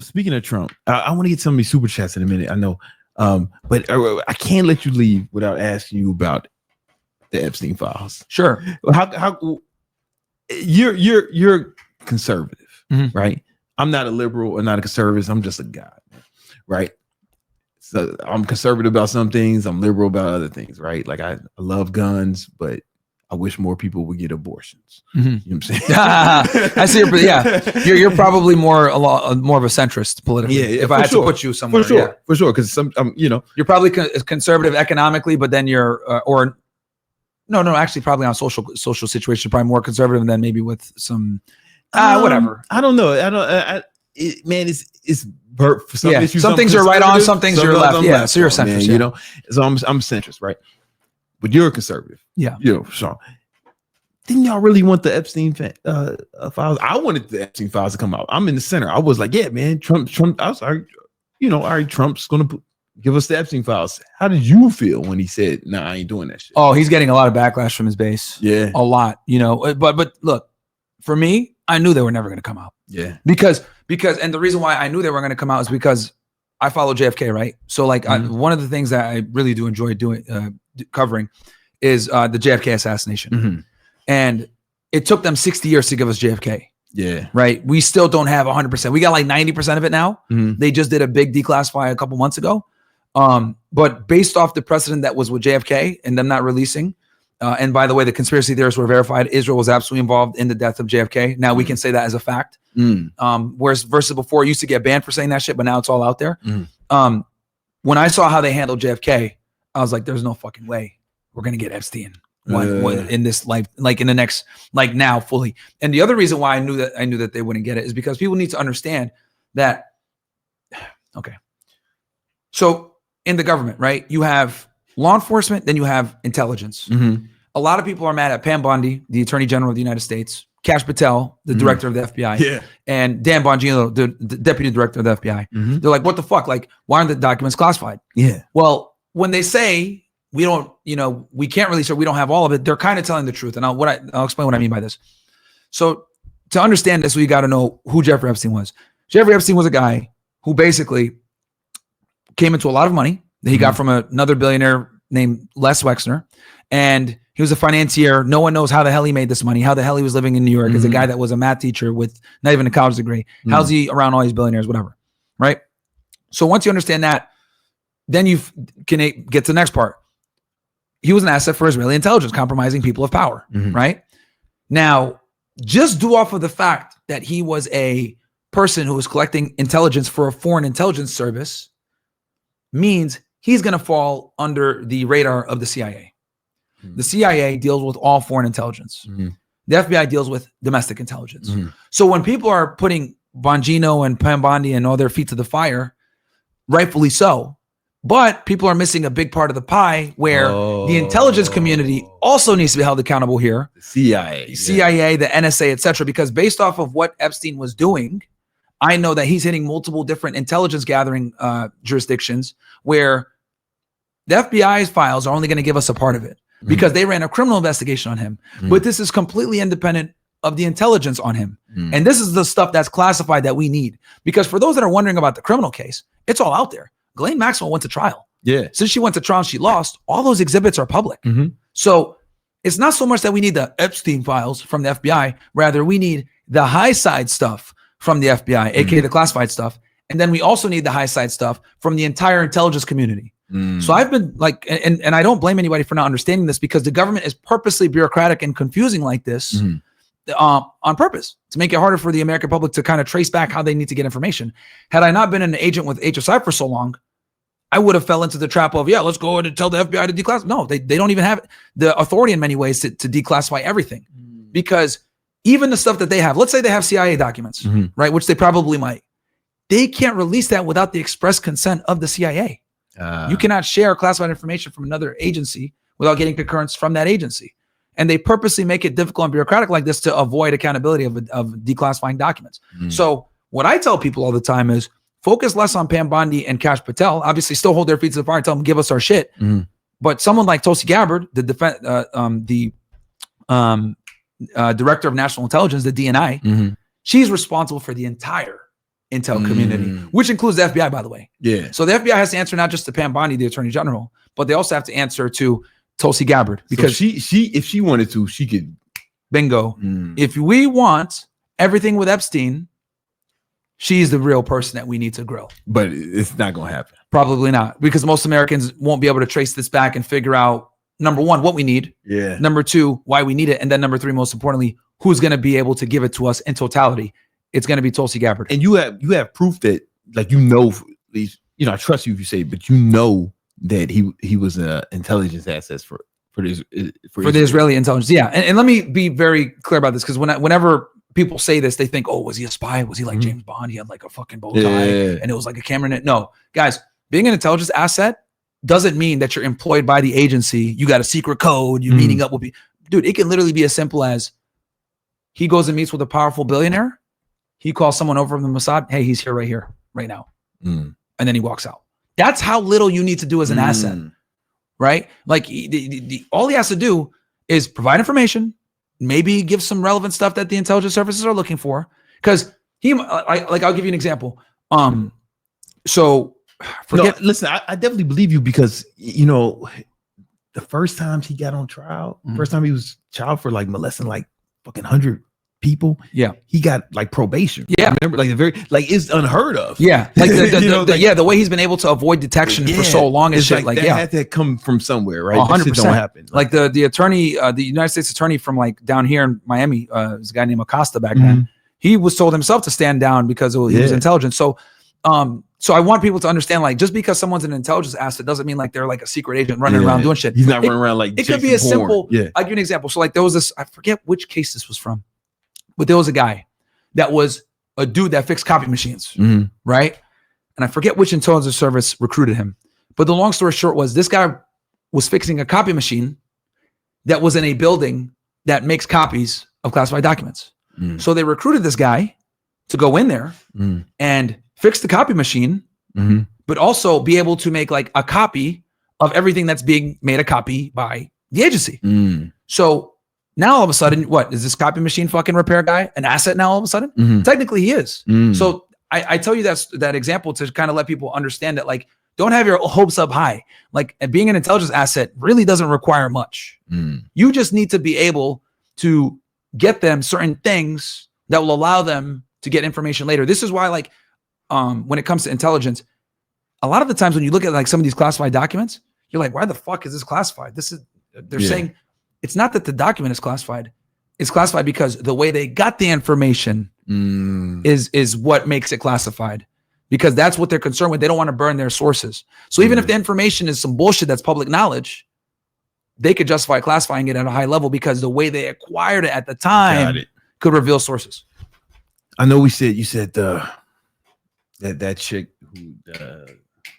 speaking of Trump, I want to get some of these super chats in a minute. I know, but I can't let you leave without asking you about the Epstein files. Sure. How you're conservative, right? I'm not a liberal or not a conservative. I'm just a guy, right? So I'm conservative about some things. I'm liberal about other things, right? Like I love guns, but I wish more people would get abortions. You know what I'm saying? I see. You're probably more of a centrist politically. Yeah, if I had to put you somewhere, for sure. Because you're probably conservative economically, but then you're actually probably on social situation, probably more conservative than maybe with some whatever. I don't know. It's for some issues. Some things are right on, some things you're left. Yeah, so you're centrist. You know, so I'm centrist, right? But you're a conservative. Yeah. So didn't y'all really want the Epstein files? I wanted the Epstein files to come out. I'm in the center. I was like, yeah, man, Trump. I was like, all right, Trump's going to give us the Epstein files. How did you feel when he said, nah, I ain't doing that shit? Oh, he's getting a lot of backlash from his base. Yeah. A lot, but look, for me, I knew they were never going to come out. Yeah. Because and the reason why I knew they were going to come out is because I follow JFK, right? So like one of the things that I really do enjoy doing, covering is the JFK assassination. And it took them 60 years to give us JFK. Yeah. Right. We still don't have 100%. We got like 90% of it now. They just did a big declassify a couple months ago. But based off the precedent that was with JFK and them not releasing, and by the way, the conspiracy theorists were verified. Israel was absolutely involved in the death of JFK. Now we can say that as a fact. Whereas versus before, it used to get banned for saying that shit, but now it's all out there. When I saw how they handled JFK, I was like, there's no fucking way we're going to get Epstein in this life, like in the next, like now fully. And the other reason why I knew that they wouldn't get it is because people need to understand that. Okay. So in the government, right, you have law enforcement, then you have intelligence. A lot of people are mad at Pam Bondi, the Attorney General of the United States, Kash Patel, the director of the FBI, and Dan Bongino, the deputy director of the FBI. They're like, what the fuck? Like, why aren't the documents classified? Yeah. Well, when they say we don't, we can't release it, we don't have all of it, they're kind of telling the truth. And I'll explain what I mean by this. So to understand this, we got to know who Jeffrey Epstein was. Jeffrey Epstein was a guy who basically came into a lot of money that he got from another billionaire named Les Wexner. And he was a financier. No one knows how the hell he made this money, how the hell he was living in New York as a guy that was a math teacher with not even a college degree. How's he around all these billionaires, whatever, right? So once you understand that, then you can get to the next part. He was an asset for Israeli intelligence, compromising people of power, right? Now, just due off of the fact that he was a person who was collecting intelligence for a foreign intelligence service means he's going to fall under the radar of the CIA. The CIA deals with all foreign intelligence. The FBI deals with domestic intelligence. So when people are putting Bongino and Pam Bondi and all their feet to the fire, rightfully so, but people are missing a big part of the pie where the intelligence community also needs to be held accountable here. The CIA, the NSA, etc. Because based off of what Epstein was doing, I know that he's hitting multiple different intelligence gathering jurisdictions where the FBI's files are only going to give us a part of it because they ran a criminal investigation on him. But this is completely independent of the intelligence on him. And this is the stuff that's classified that we need. Because for those that are wondering about the criminal case, it's all out there. Ghislaine Maxwell went to trial. Yeah. Since she went to trial and she lost, all those exhibits are public. So it's not so much that we need the Epstein files from the FBI. Rather, we need the high side stuff from the FBI, aka the classified stuff. And then we also need the high side stuff from the entire intelligence community. So I've been like, and I don't blame anybody for not understanding this because the government is purposely bureaucratic and confusing like this on purpose to make it harder for the American public to kind of trace back how they need to get information. Had I not been an agent with HSI for so long, I would have fell into the trap of, let's go and tell the FBI to declassify. No, they don't even have the authority in many ways to declassify everything because even the stuff that they have, let's say they have CIA documents, right? Which they probably might. They can't release that without the express consent of the CIA. You cannot share classified information from another agency without getting concurrence from that agency. And they purposely make it difficult and bureaucratic like this to avoid accountability of declassifying documents. So what I tell people all the time is focus less on Pam Bondi and Kash Patel. Obviously still hold their feet to the fire, tell them, give us our shit. But someone like Tulsi Gabbard, the director of national intelligence, the DNI, she's responsible for the entire intel community, which includes the FBI, by the way. Yeah. So the FBI has to answer not just to Pam Bondi, the Attorney General, but they also have to answer to Tulsi Gabbard, because so if she wanted to, she could. Bingo. If we want everything with Epstein, she's the real person that we need to grill. But it's not going to happen. Probably not, because most Americans won't be able to trace this back and figure out, number one, what we need. Yeah. Number two, why we need it. And then number three, most importantly, who's going to be able to give it to us in totality. It's going to be Tulsi Gabbard. And you have proof that, like, I trust you if you say it, but you know that he was an intelligence asset for the Israeli intelligence. Yeah. And let me be very clear about this, because whenever people say this, they think, oh, was he a spy? Was he like James Bond? He had like a fucking bow tie and it was like a camera in it. No, guys, being an intelligence asset doesn't mean that you're employed by the agency. You got a secret code. You're meeting up with people. Dude, it can literally be as simple as he goes and meets with a powerful billionaire. He calls someone over from the Mossad. Hey, he's here right here, right now. And then he walks out. That's how little you need to do as an asset, right? Like all he has to do is provide information, maybe give some relevant stuff that the intelligence services are looking for. Because I'll give you an example. Listen, I definitely believe you, because the first time he got on trial, first time he was trial for like molesting like fucking 100 people. Yeah, he got like probation. Yeah, remember, like it's unheard of. Yeah, like the way he's been able to avoid detection for so long and shit. Like that had to come from somewhere, right? 100%. Don't happen. Like the attorney, the United States attorney from like down here in Miami, was a guy named Acosta back then. He was told himself to stand down because he was intelligent. So I want people to understand, like, just because someone's an intelligence asset doesn't mean like they're like a secret agent running around doing shit. He's not running around like it could be a simple. I'll give you an example. So like there was this, I forget which case this was from, but there was a guy that was a dude that fixed copy machines, right? And I forget which intelligence service recruited him. But the long story short was this guy was fixing a copy machine that was in a building that makes copies of classified documents. So they recruited this guy to go in there and fix the copy machine, but also be able to make like a copy of everything that's being made a copy by the agency. So now all of a sudden, what is this copy machine fucking repair guy an asset now all of a sudden? Technically he is. So I tell you that example to kind of let people understand that, like, don't have your hopes up high. Like, being an intelligence asset really doesn't require much. You just need to be able to get them certain things that will allow them to get information later. This is why, like, when it comes to intelligence, a lot of the times when you look at like some of these classified documents, you're like, why the fuck is this classified? They're saying it's not that the document is classified. It's classified because the way they got the information is what makes it classified, because that's what they're concerned with. They don't want to burn their sources. So even if the information is some bullshit that's public knowledge, they could justify classifying it at a high level because the way they acquired it at the time could reveal sources. I know you said that chick who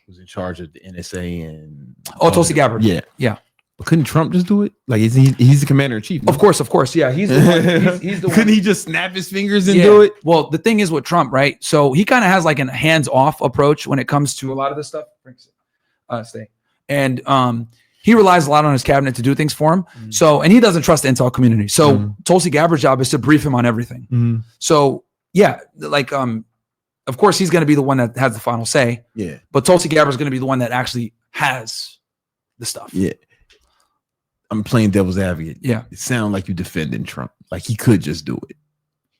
was in charge of the NSA and Tulsi Gabbard. Yeah. But couldn't Trump just do it? Like, he's the commander in chief. No? Of course. Yeah, he's the one. He's the couldn't he just snap his fingers and do it? Well, the thing is with Trump, right? So he kind of has like a hands-off approach when it comes to a lot of this stuff. And he relies a lot on his cabinet to do things for him. So, and he doesn't trust the intel community. So Tulsi Gabbard's job is to brief him on everything. So yeah, like of course he's going to be the one that has the final say. Yeah. But Tulsi Gabbard's going to be the one that actually has the stuff. Yeah. I'm playing devil's advocate. Yeah. It sounds like you're defending Trump. Like he could just do it.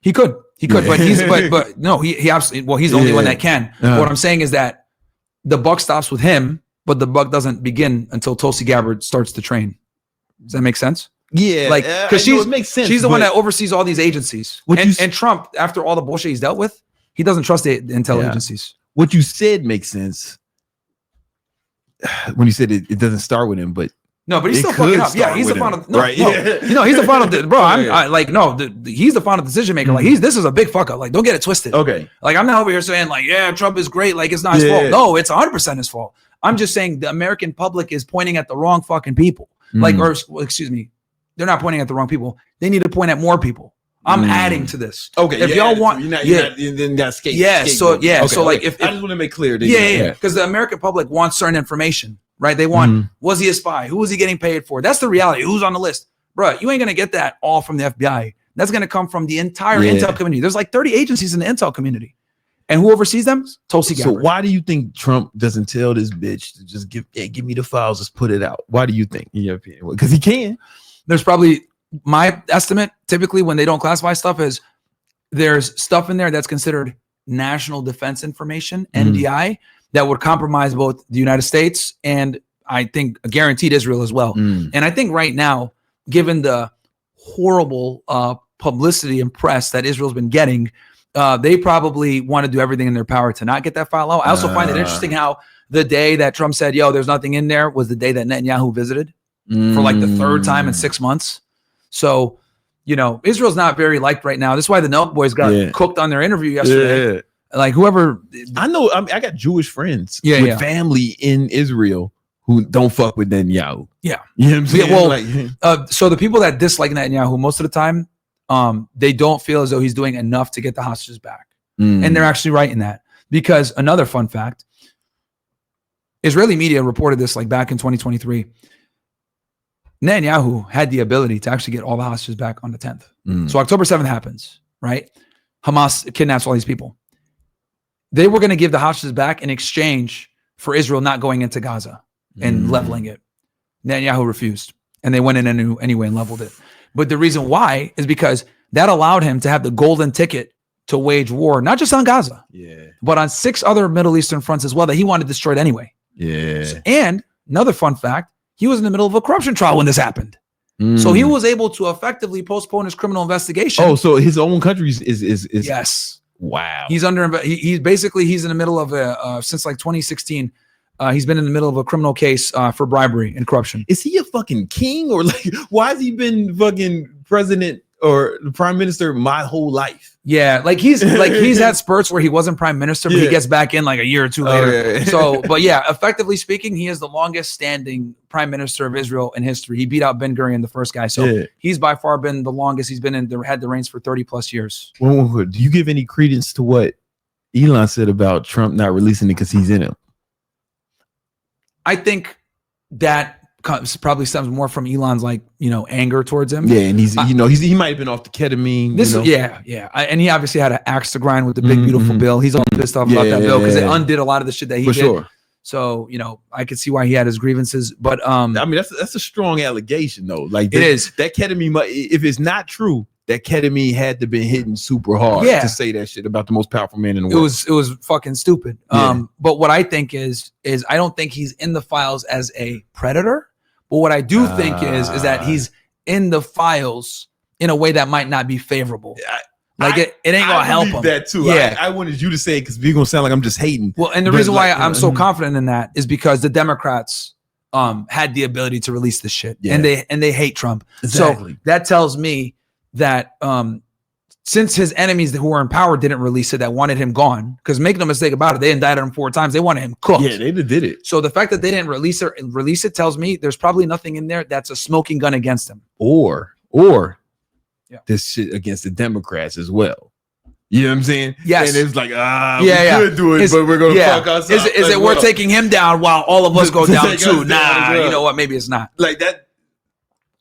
He could, but no, he absolutely, well, he's the only one that can. What I'm saying is that the buck stops with him, but the buck doesn't begin until Tulsi Gabbard starts to train. Does that make sense? Yeah. Like, because she's the one that oversees all these agencies. And Trump, after all the bullshit he's dealt with, he doesn't trust the intel agencies. What you said makes sense when you said it doesn't start with him, but no, but he's still fucking up. Yeah, he's the final. No, right? No, he's the final. Bro, he's the final decision maker. Like, this is a big fuck up. Like, don't get it twisted. Okay. Like, I'm not over here saying like, yeah, Trump is great. Like, it's not his fault. No, it's 100% his fault. I'm just saying the American public is pointing at the wrong fucking people. Like, or excuse me, they're not pointing at the wrong people. They need to point at more people. I'm adding to this. Okay. If y'all want, you then got skate. Yeah. So yeah. So like, if I just want to make clear. Because the American public wants certain information. Right? They want, was he a spy? Who was he getting paid for? That's the reality. Who's on the list? Bro, you ain't going to get that all from the FBI. That's going to come from the entire intel community. There's like 30 agencies in the intel community. And who oversees them? Tulsi Gabbard. So why do you think Trump doesn't tell this bitch to just give me the files, just put it out? Why do you think, in your opinion? Because he can. There's probably, my estimate, typically when they don't classify stuff, is there's stuff in there that's considered national defense information, NDI, that would compromise both the United States and I think guaranteed Israel as well. And I think right now, given the horrible publicity and press that Israel's been getting, they probably want to do everything in their power to not get that file out. I also find it interesting how the day that Trump said, yo, there's nothing in there, was the day that Netanyahu visited for like the third time in 6 months. So, you know, Israel's not very liked right now. This is why the Nelk boys got cooked on their interview yesterday. Like whoever. I know, I got Jewish friends with family in Israel who don't fuck with Netanyahu. Yeah. You know what I'm saying? Well, so the people that dislike Netanyahu, most of the time, they don't feel as though he's doing enough to get the hostages back. And they're actually right in that. Because another fun fact, Israeli media reported this like back in 2023. Netanyahu had the ability to actually get all the hostages back on the 10th. So October 7th happens, right? Hamas kidnaps all these people. They were going to give the hostages back in exchange for Israel not going into Gaza and leveling it. Netanyahu refused. And they went in anyway and leveled it. But the reason why is because that allowed him to have the golden ticket to wage war, not just on Gaza, but on 6 other Middle Eastern fronts as well that he wanted destroyed anyway. And another fun fact, he was in the middle of a corruption trial when this happened. So he was able to effectively postpone his criminal investigation. Oh, so his own country is yes. Wow. He's under, he's in the middle of a, since like 2016, he's been in the middle of a criminal case for bribery and corruption. Is he a fucking king, or like, why has he been fucking president or the prime minister my whole life? Yeah, like he's had spurts where he wasn't prime minister, but he gets back in like a year or two later. So, but yeah, effectively speaking, he is the longest standing prime minister of Israel in history. He beat out Ben Gurion, the first guy. So he's by far been the longest. He's been had the reins for 30 plus years. Do you give any credence to what Elon said about Trump not releasing it because he's in it? I think that probably stems more from Elon's anger towards him. Yeah, and he might have been off the ketamine. And he obviously had an axe to grind with the big beautiful bill. He's all pissed off about that bill because it undid a lot of the shit that he did. Sure. So I could see why he had his grievances, but I mean that's a strong allegation though. Like it is that ketamine. If it's not true, that ketamine had to be hitting super hard to say that shit about the most powerful man in the world. It was fucking stupid. But what I think is I don't think he's in the files as a predator. But what I do think is that he's in the files in a way that might not be favorable. It ain't gonna help him. That too. Yeah, I wanted you to say it because we're gonna sound like I'm just hating. Well, and the reason why I'm so confident in that is because the Democrats had the ability to release this shit, and they hate Trump. Exactly. So that tells me that since his enemies who were in power didn't release it, that wanted him gone, because make no mistake about it, they indicted him 4 times. They wanted him cooked. Yeah, they did it. So the fact that they didn't release it tells me there's probably nothing in there that's a smoking gun against him. Or this shit against the Democrats as well. You know what I'm saying? Yes. And it's like, we could do it, but we're going to fuck us up. Is it worth taking him down while all of us go down too? Nah, you know what? Maybe it's not. Like that.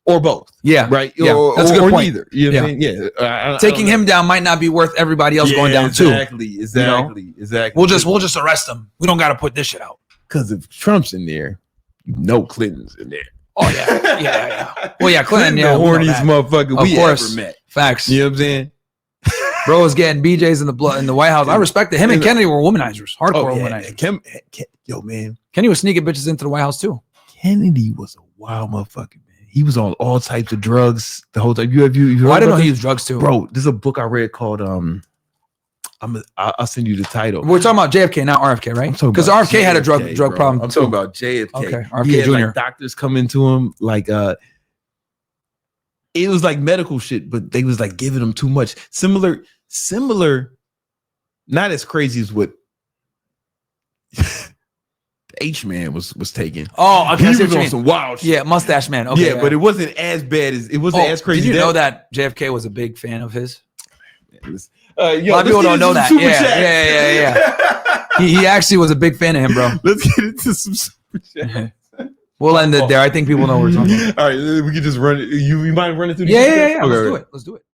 Or both. Yeah. Right. Yeah. That's a good point. Neither. You know what I mean? Yeah. Taking him down might not be worth everybody else going down too. Exactly. We'll just arrest him. We don't got to put this shit out. Because if Trump's in there, Clinton's in there. Oh yeah. Well, yeah, Clinton, the horniest motherfucker we ever met. Facts. You know what I'm saying? Bro was getting BJs in the White House. I respect it. Him and Kennedy were womanizers, hardcore womanizers. Yo, man, Kenny was sneaking bitches into the White House too. Kennedy was a wild motherfucker, man. He was on all types of drugs the whole time. You heard I didn't know he used drugs too, bro. There's a book I read called I'll send you the title. We're talking about JFK, not RFK, right? Because RFK had a drug problem. I'm talking about JFK. Okay, RFK Jr. Like doctors come into him like it was like medical shit, but they was like giving him too much. Similar, not as crazy as what H-Man was taking. Oh, okay. He was on some wild shit. Yeah, Mustache Man. Okay, yeah, but it wasn't as bad as as crazy. Did you know that JFK was a big fan of his? A lot of people don't know that. Yeah. He actually was a big fan of him, bro. Let's get into some super chats. We'll end it there. I think people know what we're talking about. All right, we can just run it. You mind running through? Yeah. Let's do it.